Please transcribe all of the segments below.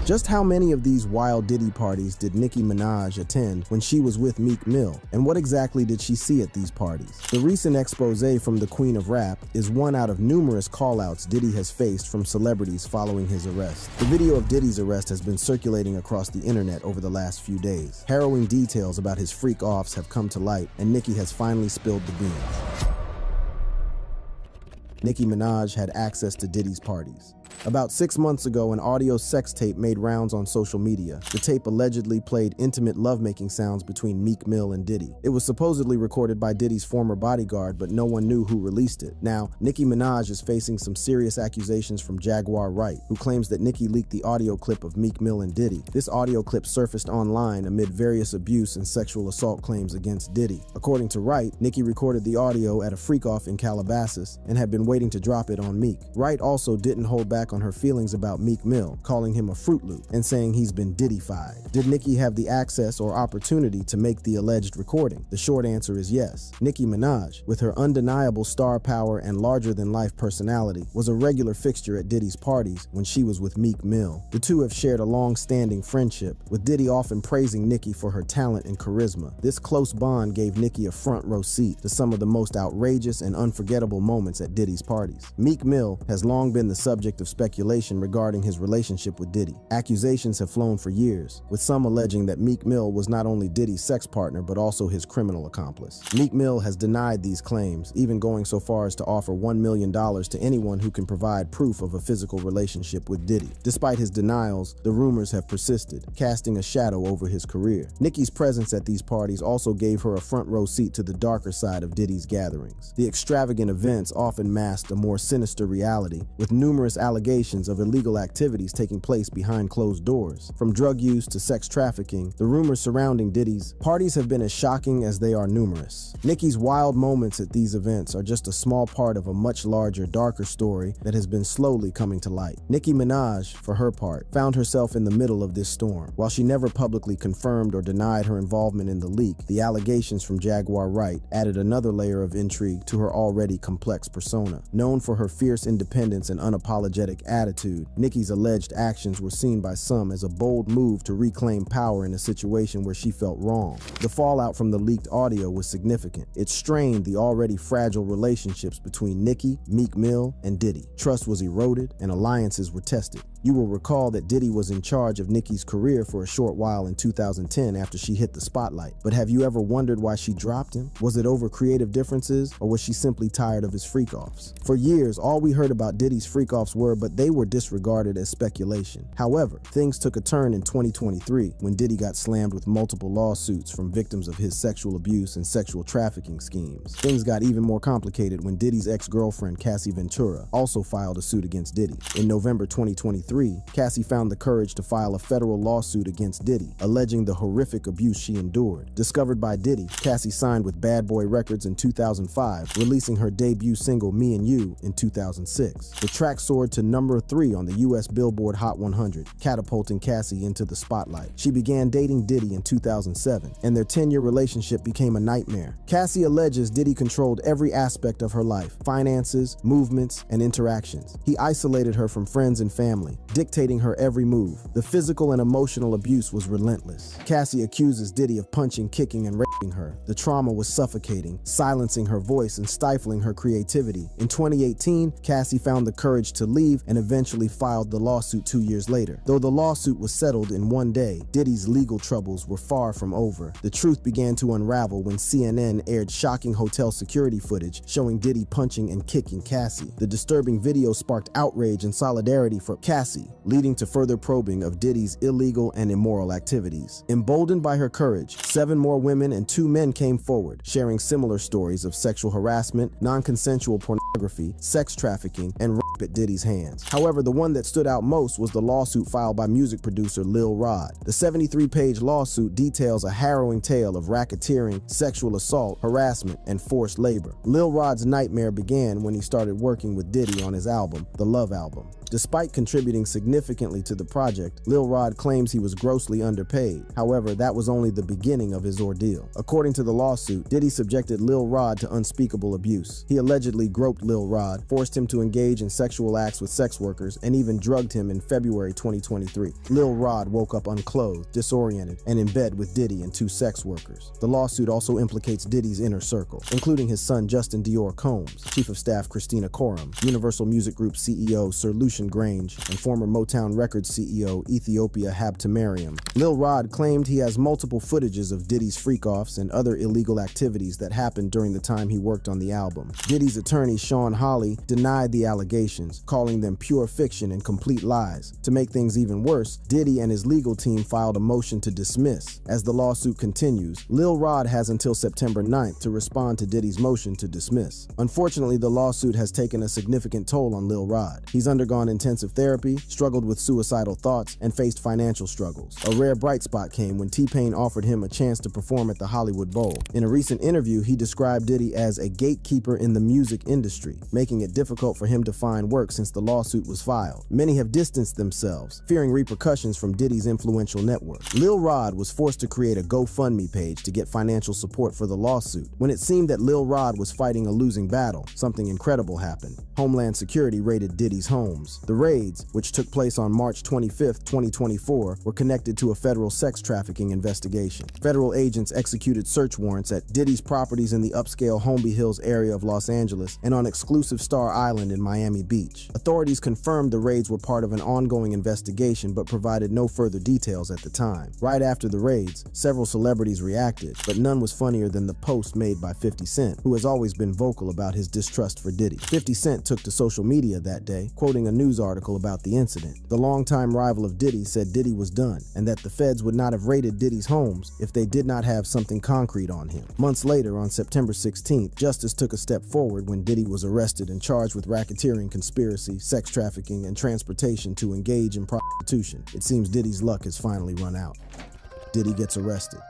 Just how many of these wild Diddy parties did Nicki Minaj attend when she was with Meek Mill, and what exactly did she see at these parties? The recent expose from the Queen of Rap is one out of numerous call-outs Diddy has faced from celebrities following his arrest. The video of Diddy's arrest has been circulating across the internet over the last few days. Harrowing details about his freak-offs have come to light, and Nicki has finally spilled the beans. Nicki Minaj had access to Diddy's parties. About 6 months ago, an audio sex tape made rounds on social media. The tape allegedly played intimate lovemaking sounds between Meek Mill and Diddy. It was supposedly recorded by Diddy's former bodyguard, but no one knew who released it. Now, Nicki Minaj is facing some serious accusations from Jaguar Wright, who claims that Nicki leaked the audio clip of Meek Mill and Diddy. This audio clip surfaced online amid various abuse and sexual assault claims against Diddy. According to Wright, Nicki recorded the audio at a freak-off in Calabasas and had been waiting to drop it on Meek. Wright also didn't hold back on her feelings about Meek Mill, calling him a Fruit Loop and saying he's been Diddy-fied. Did Nicki have the access or opportunity to make the alleged recording? The short answer is yes. Nicki Minaj, with her undeniable star power and larger-than-life personality, was a regular fixture at Diddy's parties when she was with Meek Mill. The two have shared a long-standing friendship, with Diddy often praising Nicki for her talent and charisma. This close bond gave Nicki a front-row seat to some of the most outrageous and unforgettable moments at Diddy's parties. Meek Mill has long been the subject of speculation regarding his relationship with Diddy. Accusations have flown for years, with some alleging that Meek Mill was not only Diddy's sex partner but also his criminal accomplice. Meek Mill has denied these claims, even going so far as to offer $1 million to anyone who can provide proof of a physical relationship with Diddy. Despite his denials, the rumors have persisted, casting a shadow over his career. Nicki's presence at these parties also gave her a front-row seat to the darker side of Diddy's gatherings. The extravagant events often masked a more sinister reality, with numerous allegations of illegal activities taking place behind closed doors. From drug use to sex trafficking, the rumors surrounding Diddy's parties have been as shocking as they are numerous. Nicki's wild moments at these events are just a small part of a much larger, darker story that has been slowly coming to light. Nicki Minaj, for her part, found herself in the middle of this storm. While she never publicly confirmed or denied her involvement in the leak, the allegations from Jaguar Wright added another layer of intrigue to her already complex persona. Known for her fierce independence and unapologetic attitude, Nicki's alleged actions were seen by some as a bold move to reclaim power in a situation where she felt wrong. The fallout from the leaked audio was significant. It strained the already fragile relationships between Nicki, Meek Mill, and Diddy. Trust was eroded and alliances were tested. You will recall that Diddy was in charge of Nicki's career for a short while in 2010 after she hit the spotlight. But have you ever wondered why she dropped him? Was it over creative differences, or was she simply tired of his freak-offs? For years, all we heard about Diddy's freak-offs but they were disregarded as speculation. However, things took a turn in 2023 when Diddy got slammed with multiple lawsuits from victims of his sexual abuse and sexual trafficking schemes. Things got even more complicated when Diddy's ex-girlfriend, Cassie Ventura, also filed a suit against Diddy. In November 2023, Cassie found the courage to file a federal lawsuit against Diddy, alleging the horrific abuse she endured. Discovered by Diddy, Cassie signed with Bad Boy Records in 2005, releasing her debut single Me and You in 2006. The track soared to number 3 on the US Billboard Hot 100, catapulting Cassie into the spotlight. She began dating Diddy in 2007, and their 10-year relationship became a nightmare. Cassie alleges Diddy controlled every aspect of her life: finances, movements, and interactions. He isolated her from friends and family, dictating her every move. The physical and emotional abuse was relentless. Cassie accuses Diddy of punching, kicking, and raping her. The trauma was suffocating, silencing her voice and stifling her creativity. In 2018, Cassie found the courage to leave and eventually filed the lawsuit 2 years later. Though the lawsuit was settled in one day, Diddy's legal troubles were far from over. The truth began to unravel when CNN aired shocking hotel security footage showing Diddy punching and kicking Cassie. The disturbing video sparked outrage and solidarity for Cassie, leading to further probing of Diddy's illegal and immoral activities. Emboldened by her courage, 7 more women and 2 men came forward, sharing similar stories of sexual harassment, non-consensual pornography, sex trafficking, and rape at Diddy's hands. However, the one that stood out most was the lawsuit filed by music producer Lil Rod. The 73-page lawsuit details a harrowing tale of racketeering, sexual assault, harassment, and forced labor. Lil Rod's nightmare began when he started working with Diddy on his album, The Love Album. Despite contributing significantly to the project, Lil Rod claims he was grossly underpaid. However, that was only the beginning of his ordeal. According to the lawsuit, Diddy subjected Lil Rod to unspeakable abuse. He allegedly groped Lil Rod, forced him to engage in sexual acts with sex workers, and even drugged him in February 2023. Lil Rod woke up unclothed, disoriented, and in bed with Diddy and 2 sex workers. The lawsuit also implicates Diddy's inner circle, including his son Justin Dior Combs, Chief of Staff Christina Coram, Universal Music Group CEO Sir Lucian Grange, and former Motown Records CEO Ethiopia Habtemariam. Lil Rod claimed he has multiple footages of Diddy's freak-offs and other illegal activities that happened during the time he worked on the album. Diddy's attorney Sean Hawley denied the allegations, calling them pure fiction and complete lies. To make things even worse, Diddy and his legal team filed a motion to dismiss. As the lawsuit continues, Lil Rod has until September 9th to respond to Diddy's motion to dismiss. Unfortunately, the lawsuit has taken a significant toll on Lil Rod. He's undergone intensive therapy, struggled with suicidal thoughts, and faced financial struggles. A rare bright spot came when T-Pain offered him a chance to perform at the Hollywood Bowl. In a recent interview, he described Diddy as a gatekeeper in the music industry, making it difficult for him to find work since the lawsuit was filed. Many have distanced themselves, fearing repercussions from Diddy's influential network. Lil Rod was forced to create a GoFundMe page to get financial support for the lawsuit. When it seemed that Lil Rod was fighting a losing battle, something incredible happened. Homeland Security raided Diddy's homes. The raids, which took place on March 25, 2024, were connected to a federal sex trafficking investigation. Federal agents executed search warrants at Diddy's properties in the upscale Holmby Hills area of Los Angeles and on exclusive Star Island in Miami Beach. Authorities confirmed the raids were part of an ongoing investigation but provided no further details at the time. Right after the raids, several celebrities reacted, but none was funnier than the post made by 50 Cent, who has always been vocal about his distrust for Diddy. 50 Cent took to social media that day, quoting a news article about the incident. The longtime rival of Diddy said Diddy was done, and that the feds would not have raided Diddy's homes if they did not have something concrete on him. Months later, on September 16th, justice took a step forward when Diddy was arrested and charged with racketeering, conspiracy, sex trafficking, and transportation to engage in prostitution. It seems Diddy's luck has finally run out. Diddy gets arrested.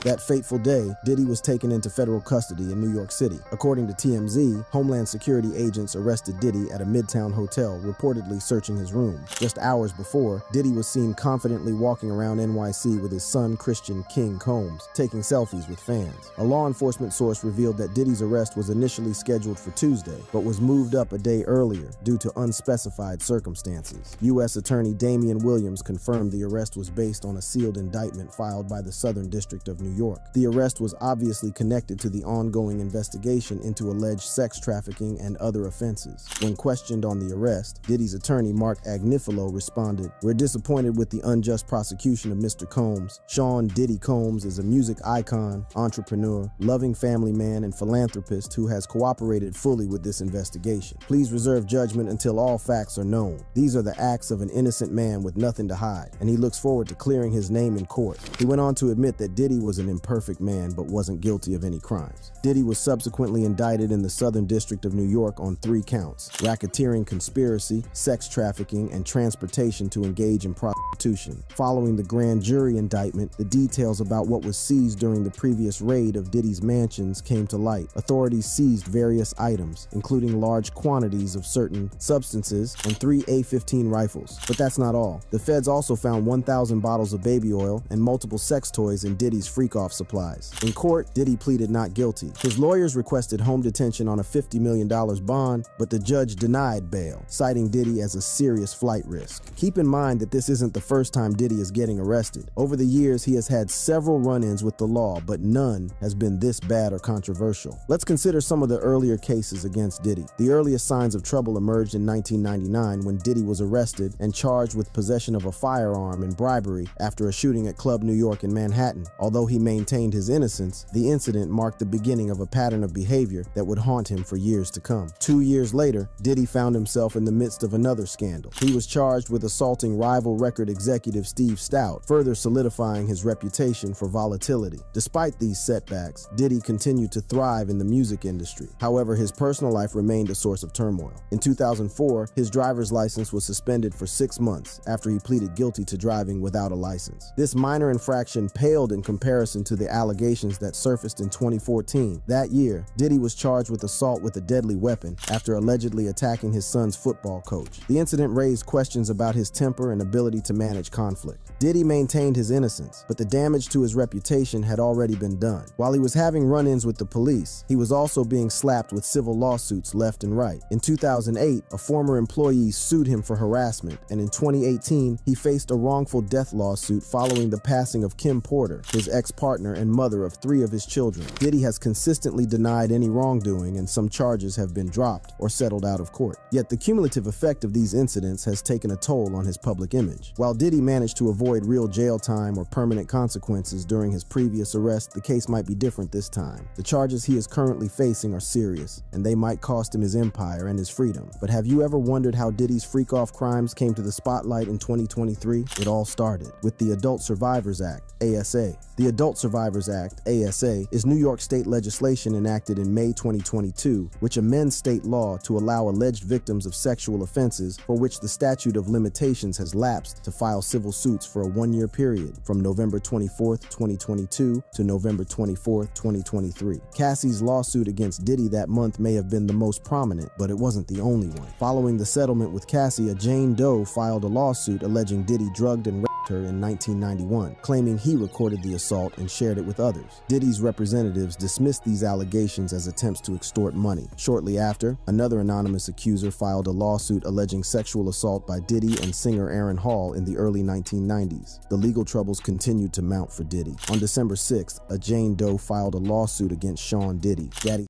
That fateful day, Diddy was taken into federal custody in New York City. According to TMZ, Homeland Security agents arrested Diddy at a Midtown hotel, reportedly searching his room. Just hours before, Diddy was seen confidently walking around NYC with his son Christian King Combs, taking selfies with fans. A law enforcement source revealed that Diddy's arrest was initially scheduled for Tuesday, but was moved up a day earlier due to unspecified circumstances. U.S. Attorney Damian Williams confirmed the arrest was based on a sealed indictment filed by the Southern District of New York. The arrest was obviously connected to the ongoing investigation into alleged sex trafficking and other offenses. When questioned on the arrest, Diddy's attorney Mark Agnifilo responded, "We're disappointed with the unjust prosecution of Mr. Combs. Sean Diddy Combs is a music icon, entrepreneur, loving family man, and philanthropist who has cooperated fully with this investigation. Please reserve judgment until all facts are known. These are the acts of an innocent man with nothing to hide, and he looks forward to clearing his name in court." He went on to admit that Diddy was an imperfect man but wasn't guilty of any crimes. Diddy was subsequently indicted in the Southern District of New York on 3 counts: racketeering, conspiracy, sex trafficking, and transportation to engage in prostitution. Following the grand jury indictment, the details about what was seized during the previous raid of Diddy's mansions came to light. Authorities seized various items, including large quantities of certain substances and 3 A-15 rifles. But that's not all. The feds also found 1,000 bottles of baby oil and multiple sex toys in Diddy's freak-off supplies. In court, Diddy pleaded not guilty. His lawyers requested home detention on a $50 million bond, but the judge denied bail, citing Diddy as a serious flight risk. Keep in mind that this isn't the first time Diddy is getting arrested. Over the years, he has had several run-ins with the law, but none has been this bad or controversial. Let's consider some of the earlier cases against Diddy. The earliest signs of trouble emerged in 1999 when Diddy was arrested and charged with possession of a firearm and bribery after a shooting at Club New York in Manhattan. Although he maintained his innocence, the incident marked the beginning of a pattern of behavior that would haunt him for years to come. 2 years later, Diddy found himself in the midst of another scandal. He was charged with assaulting rival record executive Steve Stout, further solidifying his reputation for volatility. Despite these setbacks, Diddy continued to thrive in the music industry. However, his personal life remained a source of turmoil. In 2004, his driver's license was suspended for 6 months after he pleaded guilty to driving without a license. This minor infraction paled in comparison comparison to the allegations that surfaced in 2014. That year, Diddy was charged with assault with a deadly weapon after allegedly attacking his son's football coach. The incident raised questions about his temper and ability to manage conflict. Diddy maintained his innocence, but the damage to his reputation had already been done. While he was having run-ins with the police, he was also being slapped with civil lawsuits left and right. In 2008, a former employee sued him for harassment, and in 2018, he faced a wrongful death lawsuit following the passing of Kim Porter, his ex-partner and mother of 3 of his children. Diddy has consistently denied any wrongdoing, and some charges have been dropped or settled out of court. Yet the cumulative effect of these incidents has taken a toll on his public image. While Diddy managed to avoid real jail time or permanent consequences during his previous arrest, the case might be different this time. The charges he is currently facing are serious, and they might cost him his empire and his freedom. But have you ever wondered how Diddy's freak-off crimes came to the spotlight in 2023? It all started with the Adult Survivors Act, ASA. The Adult Survivors Act, ASA, is New York state legislation enacted in May 2022, which amends state law to allow alleged victims of sexual offenses for which the statute of limitations has lapsed to file civil suits for a 1-year period from November 24, 2022 to November 24, 2023. Cassie's lawsuit against Diddy that month may have been the most prominent, but it wasn't the only one. Following the settlement with Cassie, a Jane Doe filed a lawsuit alleging Diddy drugged and raped her in 1991, claiming he recorded the assault and shared it with others. Diddy's representatives dismissed these allegations as attempts to extort money. Shortly after, another anonymous accuser filed a lawsuit alleging sexual assault by Diddy and singer Aaron Hall in the early 1990s. The legal troubles continued to mount for Diddy. On December 6th, a Jane Doe filed a lawsuit against Sean Diddy.